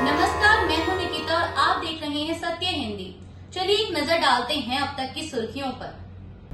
नमस्कार, मैं हूं निकिता और आप देख रहे हैं सत्य हिंदी। चलिए एक नजर डालते हैं अब तक की सुर्खियों पर।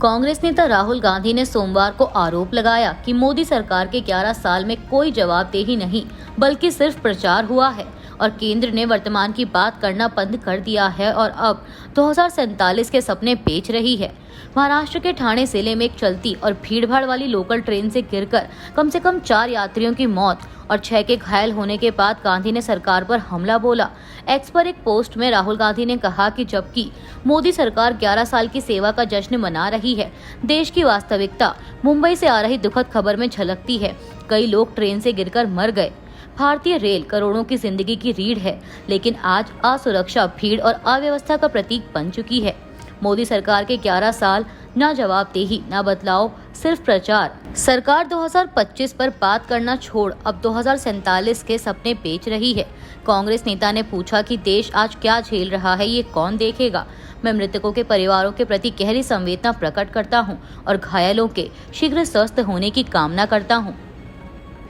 कांग्रेस नेता राहुल गांधी ने सोमवार को आरोप लगाया कि मोदी सरकार के 11 साल में कोई जवाबदेही नहीं बल्कि सिर्फ प्रचार हुआ है और केंद्र ने वर्तमान की बात करना बंद कर दिया है और अब 2047 के सपने बेच रही है। महाराष्ट्र के ठाणे जिले में एक चलती और भीड़भाड़ वाली लोकल ट्रेन से गिरकर कम से कम 4 यात्रियों की मौत और 6 के घायल होने के बाद गांधी ने सरकार पर हमला बोला। एक्स पर एक पोस्ट में राहुल गांधी ने कहा कि जबकि मोदी सरकार 11 साल की सेवा का जश्न मना रही है, देश की वास्तविकता मुंबई से आ रही दुखद खबर में झलकती है। कई लोग ट्रेन से गिरकर मर गए। भारतीय रेल करोड़ों की जिंदगी की रीढ़ है, लेकिन आज असुरक्षा, भीड़ और अव्यवस्था का प्रतीक बन चुकी है। मोदी सरकार के 11 साल, न जवाबदेही, न बदलाव, सिर्फ प्रचार। सरकार 2025 पर बात करना छोड़ अब 2047 के सपने बेच रही है। कांग्रेस नेता ने पूछा कि देश आज क्या झेल रहा है, ये कौन देखेगा। मैं मृतकों के परिवारों के प्रति गहरी संवेदना प्रकट करता हूं और घायलों के शीघ्र स्वस्थ होने की कामना करता हूं।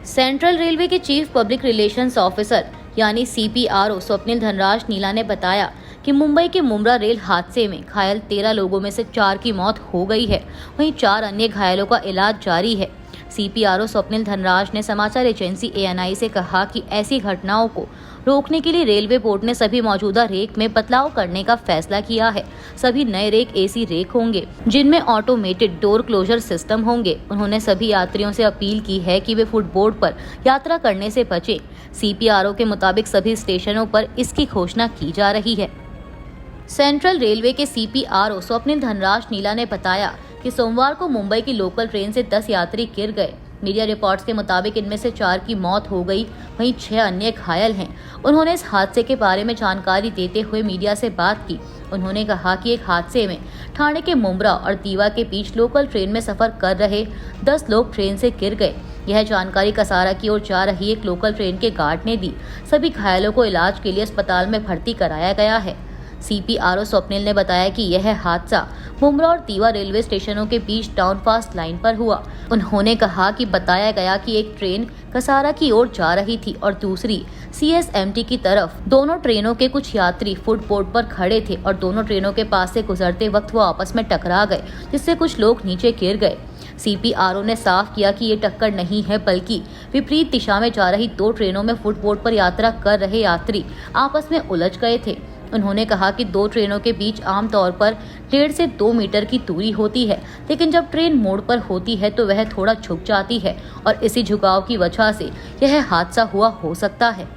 सेंट्रल रेलवे के चीफ पब्लिक रिलेशंस ऑफिसर यानी CPRO स्वप्निल धनराज नीला ने बताया कि मुंबई के मुंब्रा रेल हादसे में घायल 13 लोगों में से 4 की मौत हो गई है, वहीं 4 अन्य घायलों का इलाज जारी है। CPRO स्वप्निल धनराज ने समाचार एजेंसी ANI से कहा कि ऐसी घटनाओं को रोकने के लिए रेलवे बोर्ड ने सभी मौजूदा रेक में बदलाव करने का फैसला किया है। सभी नए रेक AC रेक होंगे, जिनमें ऑटोमेटेड डोर क्लोजर सिस्टम होंगे। उन्होंने सभी यात्रियों से अपील की है कि वे फुटबोर्ड पर यात्रा करने से बचें। CPRO के मुताबिक सभी स्टेशनों पर इसकी घोषणा की जा रही है। सेंट्रल रेलवे के CPRO स्वप्निल धनराज नीला ने बताया कि सोमवार को मुंबई की लोकल ट्रेन से 10 यात्री गिर गए। मीडिया रिपोर्ट्स के मुताबिक इनमें से 4 की मौत हो गई, वहीं 6 अन्य घायल हैं। उन्होंने इस हादसे के बारे में जानकारी देते हुए मीडिया से बात की। उन्होंने कहा कि एक हादसे में ठाणे के मुंब्रा और दीवा के बीच लोकल ट्रेन में सफर कर रहे 10 लोग ट्रेन से गिर गए। यह जानकारी कसारा की ओर जा रही एक लोकल ट्रेन के गार्ड ने दी। सभी घायलों को इलाज के लिए अस्पताल में भर्ती कराया गया है। CPRO स्वप्निल ने बताया कि यह हादसा मुंब्रा और दीवा रेलवे स्टेशनों के बीच टाउन फास्ट लाइन पर हुआ। उन्होंने कहा कि बताया गया कि एक ट्रेन कसारा की ओर जा रही थी और दूसरी CSMT की तरफ। दोनों ट्रेनों के कुछ यात्री फुटबोर्ड पर खड़े थे और दोनों ट्रेनों के पास से गुजरते वक्त वो आपस में टकरा गए, जिससे कुछ लोग नीचे गिर गए। CPRO ने साफ किया कि ये टक्कर नहीं है, बल्कि विपरीत दिशा में जा रही 2 ट्रेनों में फुटबोर्ड पर यात्रा कर रहे यात्री आपस में उलझ गए थे। उन्होंने कहा कि 2 ट्रेनों के बीच आमतौर पर 1.5 से 2 मीटर की दूरी होती है, लेकिन जब ट्रेन मोड़ पर होती है तो वह थोड़ा झुक जाती है और इसी झुकाव की वजह से यह हादसा हुआ हो सकता है।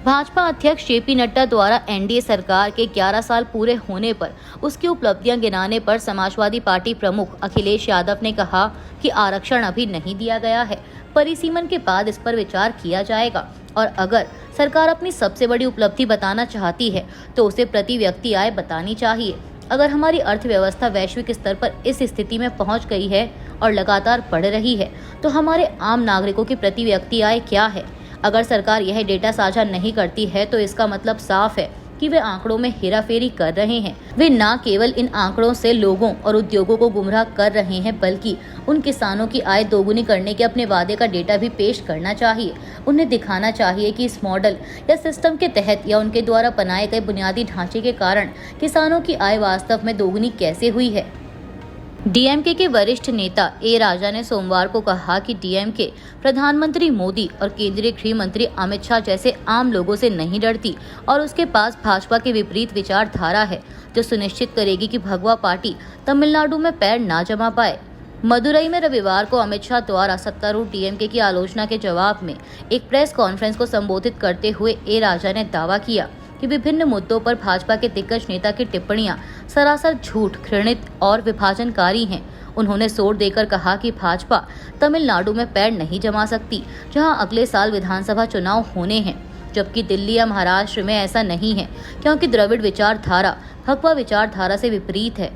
भाजपा अध्यक्ष JP नड्डा द्वारा NDA सरकार के 11 साल पूरे होने पर उसकी उपलब्धियां गिनाने पर समाजवादी पार्टी प्रमुख अखिलेश यादव ने कहा कि आरक्षण अभी नहीं दिया गया है, परिसीमन के बाद इस पर विचार किया जाएगा और अगर सरकार अपनी सबसे बड़ी उपलब्धि बताना चाहती है तो उसे प्रति व्यक्ति आय बतानी चाहिए। अगर हमारी अर्थव्यवस्था वैश्विक स्तर पर इस स्थिति में पहुंच गई है और लगातार बढ़ रही है, तो हमारे आम नागरिकों की प्रति व्यक्ति आय क्या है? अगर सरकार यह डेटा साझा नहीं करती है तो इसका मतलब साफ है कि वे आंकड़ों में हेराफेरी कर रहे हैं। वे न केवल इन आंकड़ों से लोगों और उद्योगों को गुमराह कर रहे हैं, बल्कि उन किसानों की आय दोगुनी करने के अपने वादे का डेटा भी पेश करना चाहिए। उन्हें दिखाना चाहिए कि इस मॉडल या सिस्टम के तहत या उनके द्वारा बनाए गए बुनियादी ढांचे के कारण किसानों की आय वास्तव में दोगुनी कैसे हुई है। DMK के वरिष्ठ नेता A राजा ने सोमवार को कहा कि DMK प्रधानमंत्री मोदी और केंद्रीय गृह मंत्री अमित शाह जैसे आम लोगों से नहीं डरती और उसके पास भाजपा के विपरीत विचारधारा है, जो सुनिश्चित करेगी कि भगवा पार्टी तमिलनाडु में पैर ना जमा पाए। मदुरई में रविवार को अमित शाह द्वारा सत्तारूढ़ DMK की आलोचना के जवाब में एक प्रेस कॉन्फ्रेंस को संबोधित करते हुए A राजा ने दावा किया कि विभिन्न मुद्दों पर भाजपा के दिग्गज नेता की टिप्पणियां सरासर झूठ, घृणित और विभाजनकारी हैं। उन्होंने जोर देकर कहा कि भाजपा तमिलनाडु में पैर नहीं जमा सकती, जहां अगले साल विधानसभा चुनाव होने हैं, जबकि दिल्ली या महाराष्ट्र में ऐसा नहीं है, क्योंकि द्रविड़ विचारधारा भगवा विचारधारा से विपरीत है।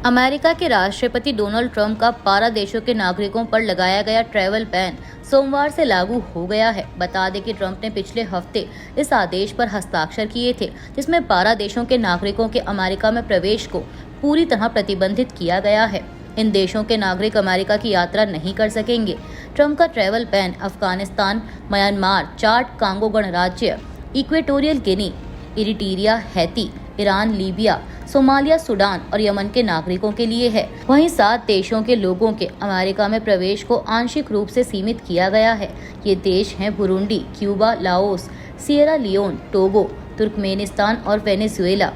अमेरिका के राष्ट्रपति डोनाल्ड ट्रंप का 12 देशों के नागरिकों पर लगाया गया ट्रैवल बैन सोमवार से लागू हो गया है। बता दें कि ट्रंप ने पिछले हफ्ते इस आदेश पर हस्ताक्षर किए थे, जिसमें 12 देशों के नागरिकों के अमेरिका में प्रवेश को पूरी तरह प्रतिबंधित किया गया है। इन देशों के नागरिक अमेरिका की यात्रा नहीं कर सकेंगे। ट्रंप का ट्रैवल बैन अफगानिस्तान, म्यांमार, चाड, कांगो गणराज्य Equatorial Guinea, Eritrea, Haiti, Iran, Libya, Somalia, Sudan और यमन के नागरिकों के लिए है। वहीं 7 देशों के लोगों के अमेरिका में प्रवेश को आंशिक रूप से सीमित किया गया है। ये देश हैं Burundi, Cuba, Laos, Sierra Leone, Togo, Turkmenistan और वेनेजुएला।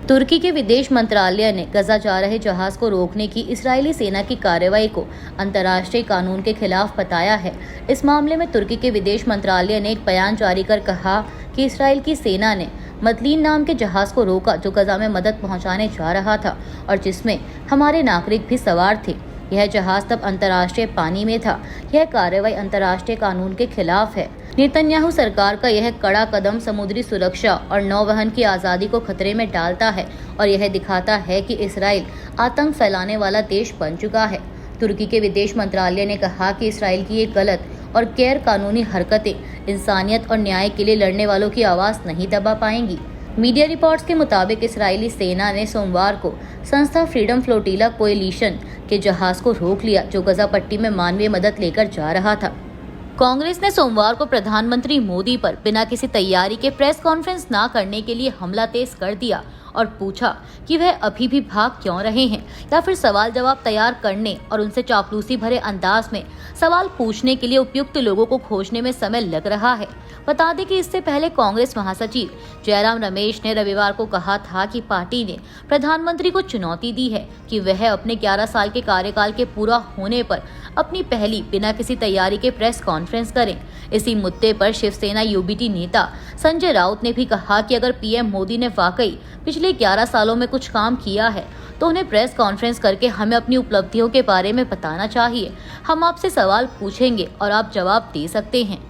तुर्की के विदेश मंत्रालय ने गजा जा रहे जहाज को रोकने की इस्राएली सेना की कार्रवाई को अंतर्राष्ट्रीय कानून के खिलाफ बताया है। इस मामले में तुर्की के विदेश मंत्रालय ने एक बयान जारी कर कहा कि इस्राएल की सेना ने मदलीन नाम के जहाज को रोका जो गजा में मदद पहुंचाने जा रहा था और जिसमें हमारे नागरिक भी सवार थे। यह जहाज तब अंतर्राष्ट्रीय पानी में था। यह कार्रवाई अंतर्राष्ट्रीय कानून के खिलाफ है। नेतन्याहू सरकार का यह कड़ा कदम समुद्री सुरक्षा और नौवहन की आज़ादी को खतरे में डालता है और यह दिखाता है कि इस्राएल आतंक फैलाने वाला देश बन चुका है। तुर्की के विदेश मंत्रालय ने कहा कि इस्राएल की ये गलत और गैर कानूनी हरकतें इंसानियत और न्याय के लिए लड़ने वालों की आवाज़ नहीं दबा पाएंगी। मीडिया रिपोर्ट्स के मुताबिक इस्राएली सेना ने सोमवार को संस्था फ्रीडम फ्लोटिला कोएलिशन के जहाज को रोक लिया जो गजा पट्टी में मानवीय मदद लेकर जा रहा था। कांग्रेस ने सोमवार को प्रधानमंत्री मोदी पर बिना किसी तैयारी के प्रेस कॉन्फ्रेंस न करने के लिए हमला तेज कर दिया और पूछा कि वह अभी भी भाग क्यों रहे हैं या फिर सवाल जवाब तैयार करने और उनसे चापलूसी भरे अंदाज में सवाल पूछने के लिए उपयुक्त लोगों को खोजने में समय लग रहा है। बता दें कि इससे पहले कांग्रेस महासचिव जयराम रमेश ने रविवार को कहा था कि पार्टी ने प्रधानमंत्री को चुनौती दी है कि वह अपने 11 साल के कार्यकाल के पूरा होने पर अपनी पहली बिना किसी तैयारी के प्रेस कॉन्फ्रेंस करें। इसी मुद्दे पर शिवसेना यूबीटी नेता संजय राउत ने भी कहा कि अगर पीएम मोदी ने वाकई पिछले 11 सालों में कुछ काम किया है तो उन्हें प्रेस कॉन्फ्रेंस करके हमें अपनी उपलब्धियों के बारे में बताना चाहिए। हम आपसे सवाल पूछेंगे और आप जवाब दे सकते हैं।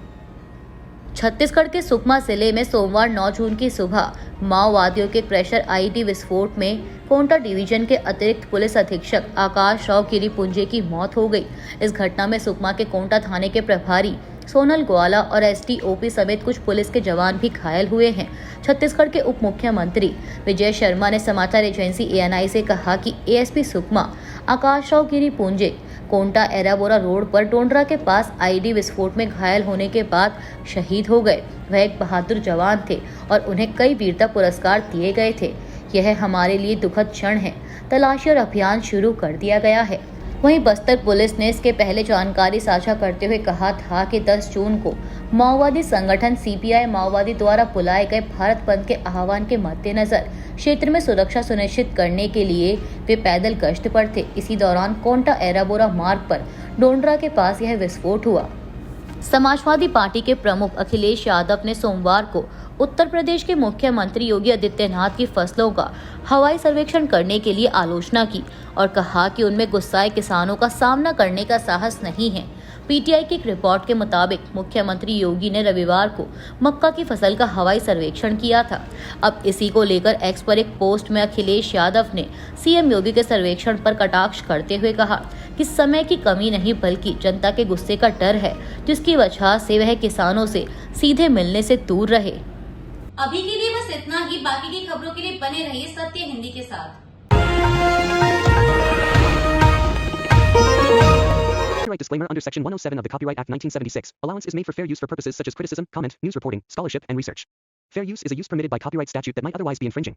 छत्तीसगढ़ के सुकमा जिले में सोमवार 9 जून की सुबह माओवादियों के क्रशर आईईडी विस्फोट में कोंटा डिवीजन के अतिरिक्त पुलिस अधीक्षक आकाश राव गिरिपुंजे की मौत हो गई। इस घटना में सुकमा के कोंटा थाने के प्रभारी सोनल ग्वाला और एसटीओपी समेत कुछ पुलिस के जवान भी घायल हुए हैं। छत्तीसगढ़ के उप मुख्यमंत्री विजय शर्मा ने समाचार एजेंसी एएनआई से कहा कि एएसपी सुकमा आकाश राव गिरिपुंजे कोंटा एराबोरा रोड पर टोंडरा के पास आईईडी विस्फोट में घायल होने के बाद शहीद हो गए। वह एक बहादुर जवान थे और उन्हें कई वीरता पुरस्कार दिए गए थे। यह हमारे लिए दुखद क्षण है। तलाशी और अभियान शुरू कर दिया गया है। वहीं बस्तर पुलिस ने इसके पहले जानकारी साझा करते हुए कहा था कि 10 जून को माओवादी संगठन सीपीआई माओवादी द्वारा बुलाए गए भारत बंद के आह्वान के मद्देनजर क्षेत्र में सुरक्षा सुनिश्चित करने के लिए वे पैदल गश्त पर थे। इसी दौरान कोंटा एराबोरा मार्ग पर डोंडरा के पास यह विस्फोट हुआ। समाजवादी पार्टी के प्रमुख अखिलेश यादव ने सोमवार को उत्तर प्रदेश के मुख्यमंत्री योगी आदित्यनाथ की फसलों का हवाई सर्वेक्षण करने के लिए आलोचना की और कहा कि उनमें गुस्साए किसानों का सामना करने का साहस नहीं है। पीटीआई की एक रिपोर्ट के मुताबिक मुख्यमंत्री योगी ने रविवार को मक्का की फसल का हवाई सर्वेक्षण किया था। अब इसी को लेकर एक्स पर एक पोस्ट में अखिलेश यादव ने सीएम योगी के सर्वेक्षण पर कटाक्ष करते हुए कहा कि समय की कमी नहीं बल्कि जनता के गुस्से का डर है जिसकी वजह से वह किसानों से सीधे मिलने से दूर रहे। अभी के लिए बस इतना ही। बाकी की खबरों के लिए बने रहिए सत्य हिंदी के साथ। Copyright disclaimer under Section 107 of the Copyright Act 1976. Allowance is made for fair use for purposes such as criticism, comment, news reporting, scholarship, and research. Fair use is a use permitted by copyright statute that might otherwise be infringing.